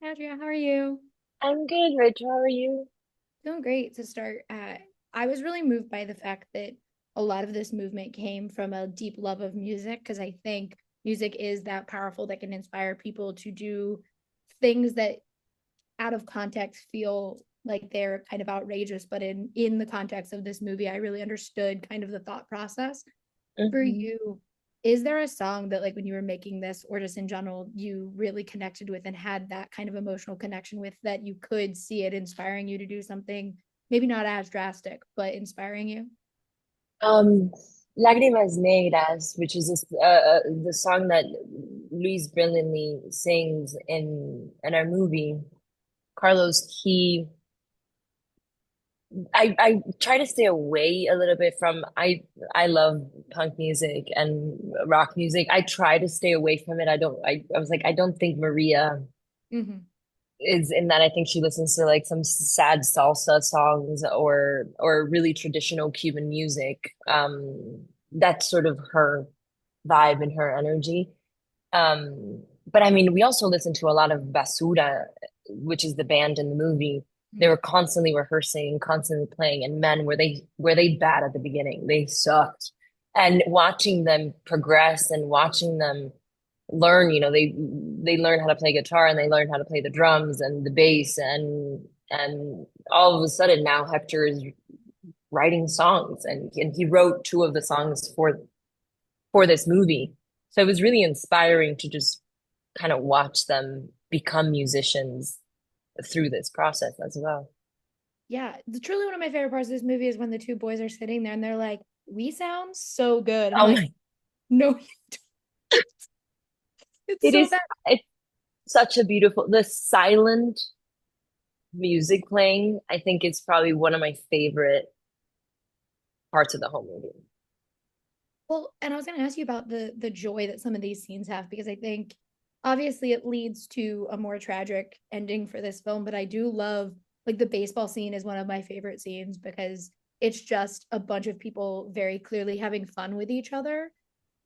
Adria, how are you? I'm good, Rachel. How are you? Doing great to start. I was really moved by the fact that a lot of this movement came from a deep love of music because I think music is that powerful that can inspire people to do things that out of context feel like they're kind of outrageous, but in the context of this movie, I really understood kind of the thought process. For hmm you, is there a song that like when you were making this or just in general you really connected with and had that kind of emotional connection with that you could see it inspiring you to do something maybe not as drastic but inspiring you? Um, Lágrimas Negras, which is the song that Luis brilliantly sings in our movie. Carlos, I try to stay away a little bit from I love punk music and rock music. I try to stay away from it. I was like, I don't think Maria Mm-hmm. is in that. I think she listens to like some sad salsa songs or really traditional Cuban music. That's sort of her vibe and her energy. But I mean, we also listen to a lot of Basura, which is the band in the movie. They were constantly rehearsing, constantly playing, and man, were they bad at the beginning. They sucked. And watching them progress and watching them learn, they learn how to play guitar and they learn how to play the drums and the bass and all of a sudden now Hector is writing songs and he wrote two of the songs for this movie. So it was really inspiring to just kind of watch them become musicians through this process as well. Yeah, truly one of my favorite parts of this movie is when the two boys are sitting there and they're like, we sound so good. I'm Oh like, my, no, you don't. It's it so is bad. it's such a beautiful the silent music playing, I think it's probably one of my favorite parts of the whole movie. Well, and I was going to ask you about the joy that some of these scenes have because I think obviously it leads to a more tragic ending for this film, but I do love like the baseball scene is one of my favorite scenes because it's just a bunch of people very clearly having fun with each other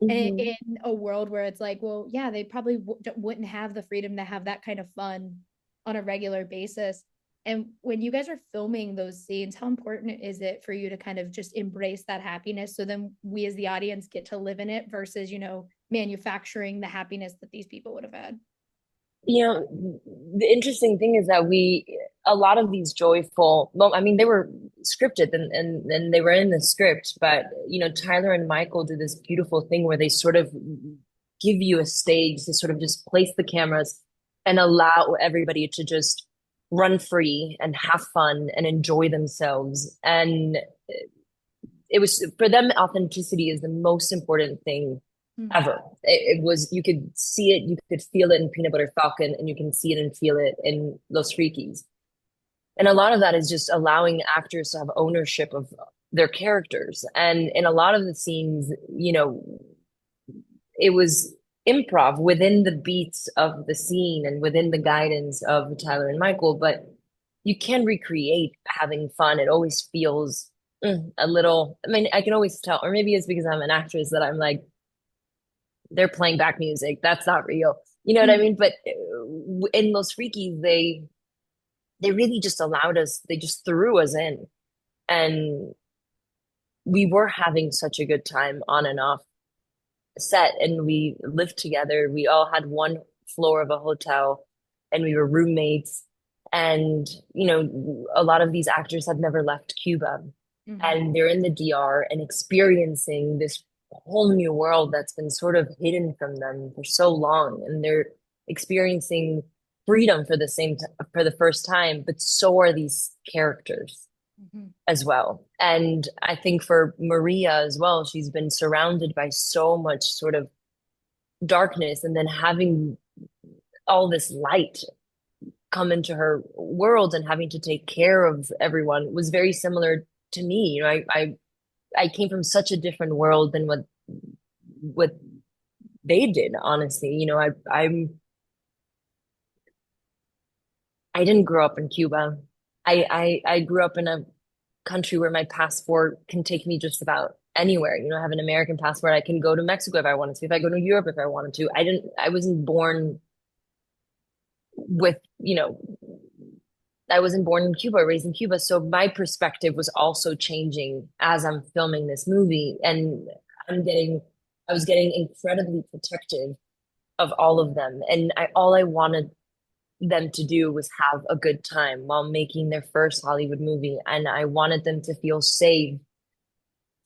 hmm in a world where it's like, well, yeah, they probably wouldn't have the freedom to have that kind of fun on a regular basis. And when you guys are filming those scenes, how important is it for you to kind of just embrace that happiness so then we as the audience get to live in it versus, manufacturing the happiness that these people would have had? You know, the interesting thing is that a lot of these joyful, well, I mean, they were scripted and they were in the script, but, Tyler and Michael do this beautiful thing where they sort of give you a stage to sort of just place the cameras and allow everybody to just run free and have fun and enjoy themselves. And it was for them, authenticity is the most important thing Mm. ever. It was, you could see it, you could feel it in Peanut Butter Falcon, and you can see it and feel it in Los Frikis. And a lot of that is just allowing actors to have ownership of their characters. And in a lot of the scenes, it was improv within the beats of the scene and within the guidance of Tyler and Michael, but you can recreate having fun. It always feels a little, I mean, I can always tell, or maybe it's because I'm an actress that I'm like, they're playing back music. That's not real. You know what I Mm. mean? But in Los Frikis, they really just allowed us, they just threw us in. And we were having such a good time on and off set, and we lived together. We all had one floor of a hotel and we were roommates. And, a lot of these actors have never left Cuba Mm-hmm. and they're in the DR and experiencing this whole new world that's been sort of hidden from them for so long. And they're experiencing freedom for the first time, but so are these characters Mm-hmm. as well. And I think for Maria as well, she's been surrounded by so much sort of darkness, and then having all this light come into her world and having to take care of everyone was very similar to me. I came from such a different world than what they did, honestly. I didn't grow up in Cuba. I grew up in a country where my passport can take me just about anywhere. I have an American passport. I can go to Mexico if I wanted to, if I go to Europe if I wanted to. I wasn't born with, I wasn't born in Cuba, raised in Cuba. So my perspective was also changing as I'm filming this movie. And I'm getting, I was getting incredibly protective of all of them. And all I wanted them to do was have a good time while making their first Hollywood movie. And I wanted them to feel safe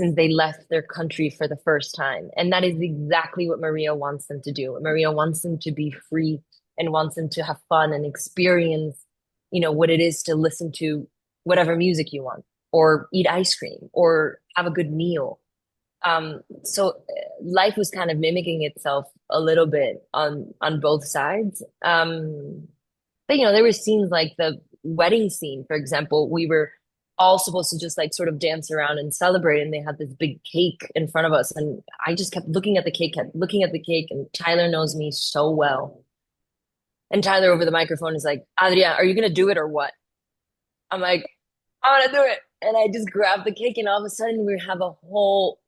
since they left their country for the first time. And that is exactly what Maria wants them to do. Maria wants them to be free and wants them to have fun and experience, what it is to listen to whatever music you want, or eat ice cream, or have a good meal. So life was kind of mimicking itself a little bit on both sides. But there were scenes like the wedding scene, for example. We were all supposed to just like sort of dance around and celebrate, and they had this big cake in front of us, and I just kept looking at the cake, kept looking at the cake, and Tyler knows me so well. And Tyler over the microphone is like, Adria, are you gonna do it or what? I'm like, I want to do it. And I just grabbed the cake, and all of a sudden we have a whole,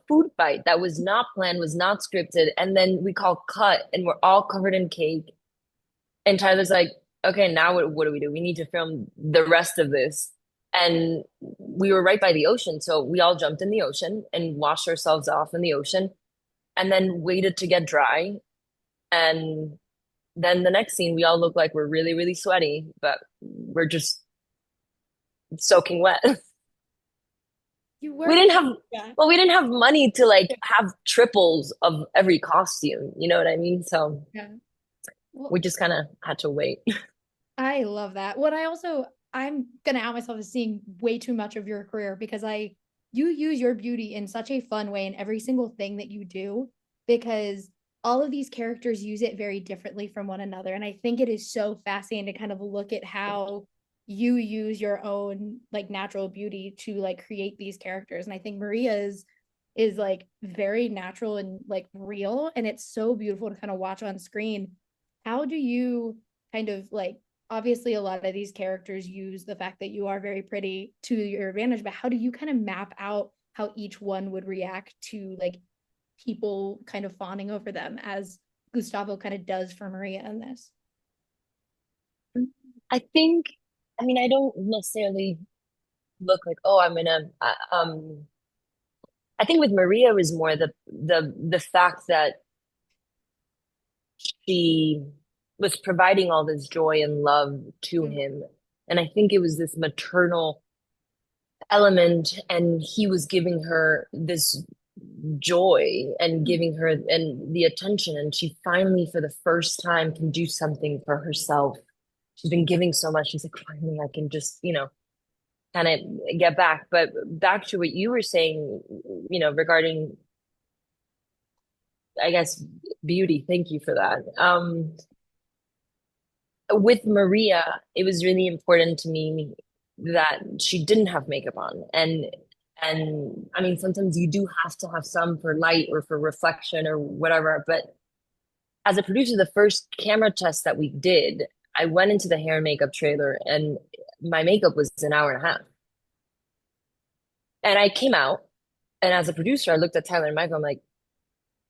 food fight that was not planned, was not scripted. And then we call cut, and we're all covered in cake. And Tyler's like, okay, now what do we do? We need to film the rest of this. And we were right by the ocean. So we all jumped in the ocean and washed ourselves off in the ocean and then waited to get dry. And then the next scene, we all look like we're really, really sweaty, but we're just soaking wet. You We were, didn't have, yeah. well, we didn't have money to like have triples of every costume. You know what I mean? So Yeah. Well, we just kind of had to wait. I love that. I'm gonna out myself as seeing way too much of your career because you use your beauty in such a fun way in every single thing that you do because all of these characters use it very differently from one another. And I think it is so fascinating to kind of look at how you use your own like natural beauty to like create these characters. And I think Maria's is like very natural and like real. And it's so beautiful to kind of watch on screen. How do you kind of like obviously a lot of these characters use the fact that you are very pretty to your advantage, but how do you kind of map out how each one would react to like people kind of fawning over them as Gustavo kind of does for Maria in this? I think, I mean, I don't necessarily look like, oh, I think with Maria was more the fact that she was providing all this joy and love to Mm-hmm. him. And I think it was this maternal element, and he was giving her this joy and giving her and the attention. And she finally, for the first time, can do something for herself. She's been giving so much. She's like, finally, I can just, kind of get back. But back to what you were saying, regarding, I guess, beauty. Thank you for that. With Maria, it was really important to me that she didn't have makeup on. And I mean, sometimes you do have to have some for light or for reflection or whatever. But as a producer, the first camera test that we did, I went into the hair and makeup trailer, and my makeup was an hour and a half. And I came out, and as a producer, I looked at Tyler and Michael. I'm like,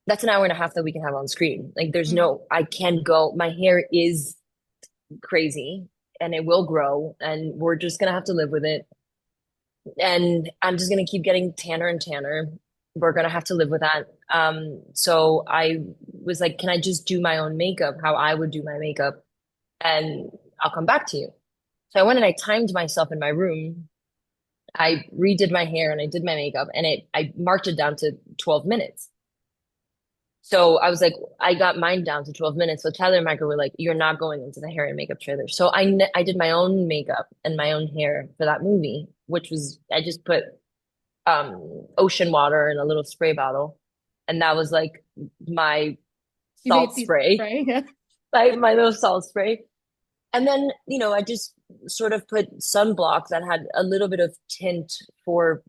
that's an hour and a half that we can have on screen. Like, I can't go. My hair is crazy, and it will grow, and we're just gonna have to live with it. And I'm just gonna keep getting tanner and tanner. We're gonna have to live with that. So I was like, can I just do my own makeup, how I would do my makeup, and I'll come back to you. So I went and I timed myself in my room. I redid my hair and I did my makeup, and I marked it down to 12 minutes. So I was like, I got mine down to 12 minutes. So Tyler and Michael were like, you're not going into the hair and makeup trailer. So I did my own makeup and my own hair for that movie, which was, I just put ocean water in a little spray bottle. And that was like my You made salt sea spray, spray. Yeah. like my little salt spray. And then, I just sort of put sunblock that had a little bit of tint for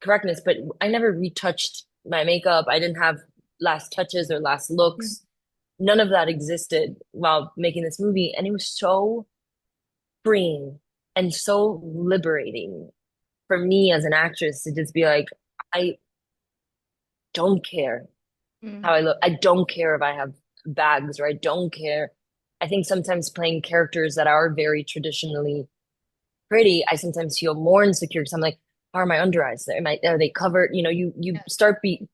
correctness, but I never retouched my makeup. I didn't have last touches or last looks. None of that existed while making this movie. And it was so freeing and so liberating for me as an actress to just be like, I don't care Mm-hmm. how I look. I don't care if I have bags or I don't care. I think sometimes playing characters that are very traditionally pretty, I sometimes feel more insecure because I'm like, how are my under eyes? Are they covered? You Yeah. start be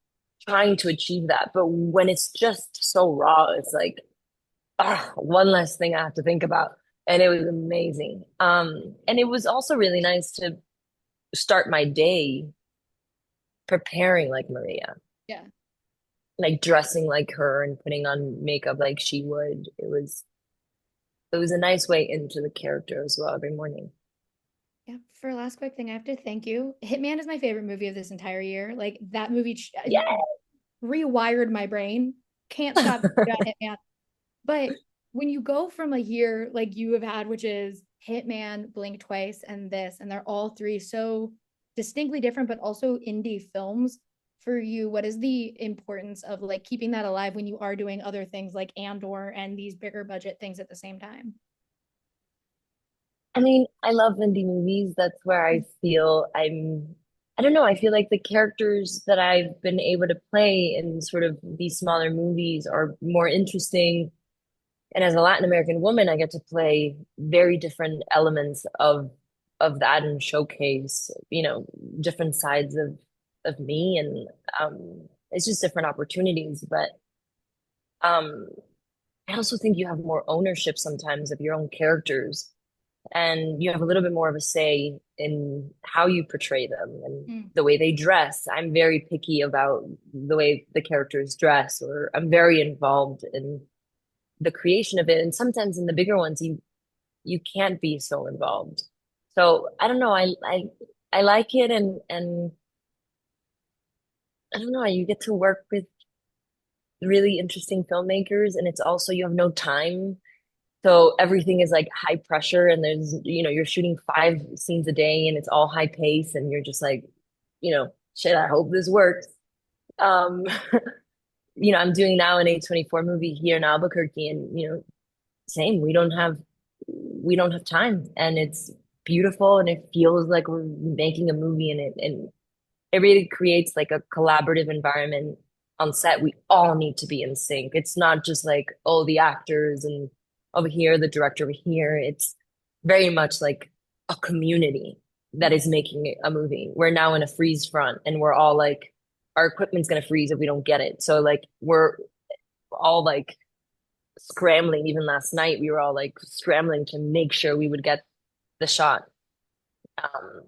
trying to achieve that. But when it's just so raw, it's like, one less thing I have to think about. And it was amazing. And it was also really nice to start my day preparing like Maria, Yeah. like dressing like her and putting on makeup like she would. It was a nice way into the character as well every morning. Yeah. For a last quick thing, I have to thank you. Hitman is my favorite movie of this entire year. Like that movie Yeah. rewired my brain. Can't stop thinking about Hitman. But when you go from a year like you have had, which is Hitman, Blink Twice, and this, and they're all three so distinctly different, but also indie films for you, what is the importance of like keeping that alive when you are doing other things like Andor and these bigger budget things at the same time? I mean, I love indie movies. That's where I feel I don't know, I feel like the characters that I've been able to play in sort of these smaller movies are more interesting. And as a Latin American woman, I get to play very different elements of that and showcase, different sides of me. And it's just different opportunities. But um, I also think you have more ownership sometimes of your own characters, and you have a little bit more of a say in how you portray them and Mm. the way they dress. I'm very picky about the way the characters dress, or I'm very involved in the creation of it. And sometimes in the bigger ones, you can't be so involved. So I don't know. I like it, and I don't know. You get to work with really interesting filmmakers, and it's also you have no time. So everything is like high pressure, and you're shooting 5 scenes a day, and it's all high pace, and you're just like, shit, I hope this works. Um, I'm doing now an A24 movie here in Albuquerque, and same, we don't have time, and it's beautiful, and it feels like we're making a movie, and it really creates like a collaborative environment on set. We all need to be in sync. It's not just like, oh, the actors and over here, the director over here. It's very much like a community that is making a movie. We're now in a freeze front, and we're all like, our equipment's gonna freeze if we don't get it. So like we're all like scrambling. Even last night, we were all like scrambling to make sure we would get the shot. Um,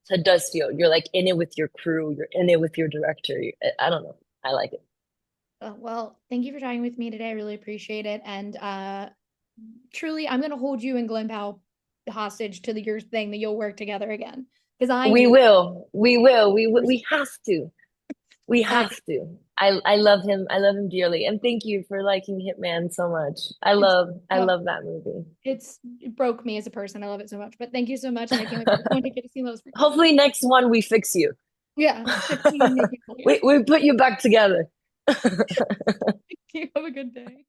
so it does feel you're like in it with your crew, you're in it with your director. I don't know. I like it. Well, thank you for talking with me today. I really appreciate it. And truly, I'm going to hold you and Glen Powell hostage to your thing that you'll work together again because I We need will. We will. it. We have to. We Uh, have to. I love him. I love him dearly. And thank you for liking Hitman so much. it's I oh, love that movie. it broke me as a person. I love it so much. But thank you so much, and I can't wait for everyone to get to see Los Frikis. Hopefully next one we fix you. Yeah, 15 make it clear. We put you back together. You have a good day.